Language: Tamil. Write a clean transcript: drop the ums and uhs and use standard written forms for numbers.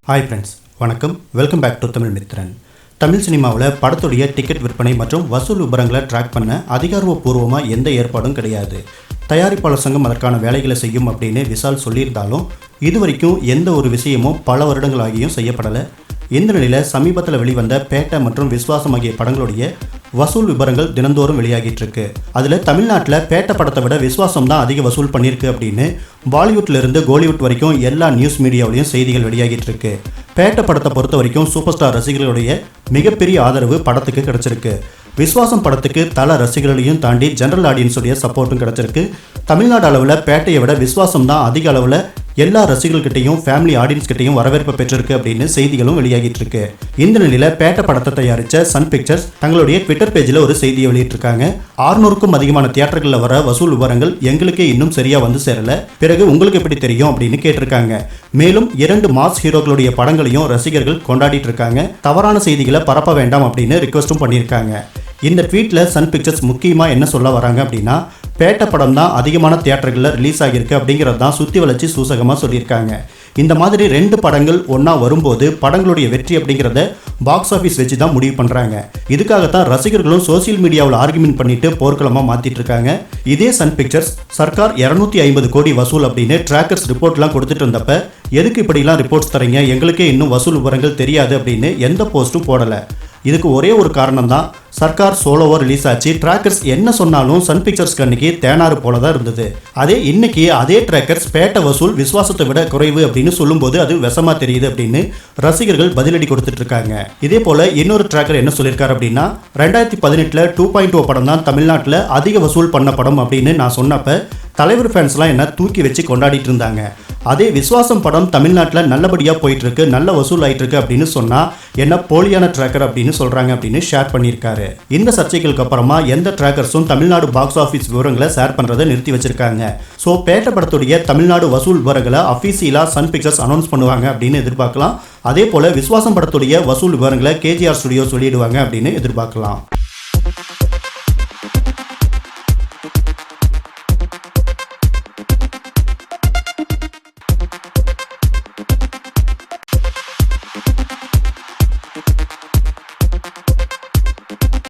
ஹாய் ஃப்ரெண்ட்ஸ், வணக்கம். Welcome back to Tamil Mitran. தமிழ் சினிமாவில் படத்துடைய டிக்கெட் விற்பனை மற்றும் வசூல் விவரங்களை ட்ராக் பண்ண அதிகாரப்பூர்வமாக எந்த ஏற்பாடும் கிடையாது. தயாரிப்பாளர் சங்கம் அதற்கான வேலைகளை செய்யும் அப்படின்னு விஷால் சொல்லியிருந்தாலும் இதுவரைக்கும் எந்த ஒரு விஷயமும் பல வருடங்களாகியும் செய்யப்படலை. இந்த நிலையில் சமீபத்தில் வெளிவந்த பேட்டை மற்றும் விஸ்வாசம் ஆகிய படங்களுடைய வசூல் விவரங்கள் தினந்தோறும் வெளியாகிட்டு இருக்கு. அதில் தமிழ்நாட்டில் பேட்டை படத்தை விட விஸ்வாசம் தான் அதிக வசூல் பண்ணியிருக்கு அப்படின்னு பாலிவுட்லேருந்து கோலிவுட் வரைக்கும் எல்லா நியூஸ் மீடியாவிலையும் செய்திகள் வெளியாகிட்டு இருக்கு. பேட்டை படத்தை பொறுத்த வரைக்கும் சூப்பர் ஸ்டார் ரசிகர்களுடைய மிகப்பெரிய ஆதரவு படத்துக்கு கிடைச்சிருக்கு. விஸ்வாசம் படத்துக்கு தல ரசிகர்களையும் தாண்டி ஜெனரல் ஆடியன்ஸுடைய சப்போர்ட்டும் கிடைச்சிருக்கு. தமிழ்நாடு அளவில் பேட்டையை விட விஸ்வாசம் தான் அதிக அளவில் எல்லா ரசிகர்கள்கிட்டையும் ஃபேமிலி ஆடியன்ஸ் கிட்டையும் வரவேற்பு பெற்றிருக்கு அப்படின்னு செய்திகளும் வெளியாகிட்டு இருக்கு. இந்த நிலையில் பேட்டை படத்தை தயாரித்த சன் பிக்சர்ஸ் தங்களுடைய ட்விட்டர் பேஜில் ஒரு செய்தியை வெளியிட்டிருக்காங்க. 600க்கும் அதிகமான தியேட்டர்களில் வர வசூல் விவரங்கள் எங்களுக்கே இன்னும் சரியா வந்து சேரல, பிறகு உங்களுக்கு எப்படி தெரியும் அப்படின்னு கேட்டிருக்காங்க. மேலும் 2 மாஸ் ஹீரோக்களுடைய படங்களையும் ரசிகர்கள் கொண்டாடிட்டு இருக்காங்க. தவறான செய்திகளை பரப்ப வேண்டாம் அப்படின்னு ரிக்வெஸ்டும் பண்ணியிருக்காங்க. இந்த ட்வீட்டில் சன் பிக்சர்ஸ் முக்கியமாக என்ன சொல்ல வராங்க அப்படின்னா, பேட்டை படம் தான் அதிகமான தியேட்டர்களில் ரிலீஸ் ஆகியிருக்கு அப்படிங்கிறது தான் சுற்றி வளைச்சி சூசகமாக சொல்லியிருக்காங்க. இந்த மாதிரி 2 படங்கள் ஒன்றா வரும்போது படங்களுடைய வெற்றி அப்படிங்கிறத பாக்ஸ் ஆஃபீஸ் வச்சு தான் முடிவு பண்ணுறாங்க. இதுக்காகத்தான் ரசிகர்களும் சோசியல் மீடியாவில் ஆர்குமெண்ட் பண்ணிட்டு போர்க்களமாக மாற்றிட்டு இருக்காங்க. இதே சன் பிக்சர்ஸ் சர்க்கார் 250 கோடி வசூல் அப்படின்னு ட்ராக்கர்ஸ் ரிப்போர்ட்லாம் கொடுத்துட்டு இருந்தப்ப எதுக்கு இப்படிலாம் ரிப்போர்ட்ஸ் தரீங்க, எங்களுக்கே இன்னும் வசூல் விவரங்கள் தெரியாது அப்படின்னு எந்த போஸ்ட்டும் போடலை. இதுக்கு ஒரே ஒரு காரணம் தான், சர்க்கார் சோலோவா ரிலீஸ் ஆச்சு. ட்ராக்கர்ஸ் என்ன சொன்னாலும் சன் பிக்சர்ஸ் கண்ணுக்கு தேனாறு போல தான் இருந்தது. இன்னைக்கு அதே ட்ராக்கர்ஸ் பேட்டை வசூல் விஸ்வாசத்தை விட குறைவு அப்படின்னு சொல்லும்போது அது விஷமா தெரியுது அப்படின்னு ரசிகர்கள் பதிலடி கொடுத்துட்டு இருக்காங்க. இதே போல இன்னொரு ட்ராக்கர் என்ன சொல்லியிருக்காரு அப்படின்னா, 2018 2.0 படம் தான் தமிழ்நாட்டில் அதிக வசூல் பண்ண படம் அப்படின்னு நான் சொன்னப்ப தலைவர் ஃபேன்ஸ்லாம் என்ன தூக்கி வச்சு கொண்டாடிட்டு இருந்தாங்க. அதே விஸ்வாசம் படம் தமிழ்நாட்டில் நல்லபடியாக போயிட்டு இருக்கு, நல்ல வசூல் ஆயிட்டு இருக்கு அப்படின்னு சொன்னா என்ன போலியான ட்ராக்கர் அப்படின்னு சொல்றாங்க அப்படின்னு ஷேர் பண்ணியிருக்காரு. இந்த சர்ச்சைகளுக்கு அப்புறமா எந்த ட்ராக்கர்ஸும் தமிழ்நாடு பாக்ஸ் ஆஃபீஸ் விவரங்களை ஷேர் பண்றதை நிறுத்தி வச்சிருக்காங்க. ஸோ பேட்டை படத்துடைய தமிழ்நாடு வசூல் விவரங்களை அஃபீஷியலாக சன் பிக்சர்ஸ் அனௌன்ஸ் பண்ணுவாங்க அப்படின்னு எதிர்பார்க்கலாம். அதே போல விஸ்வாசம் படத்துடைய வசூல் விவரங்களை KGR ஸ்டுடியோஸ் வெளியிடுவாங்க அப்படின்னு எதிர்பார்க்கலாம்.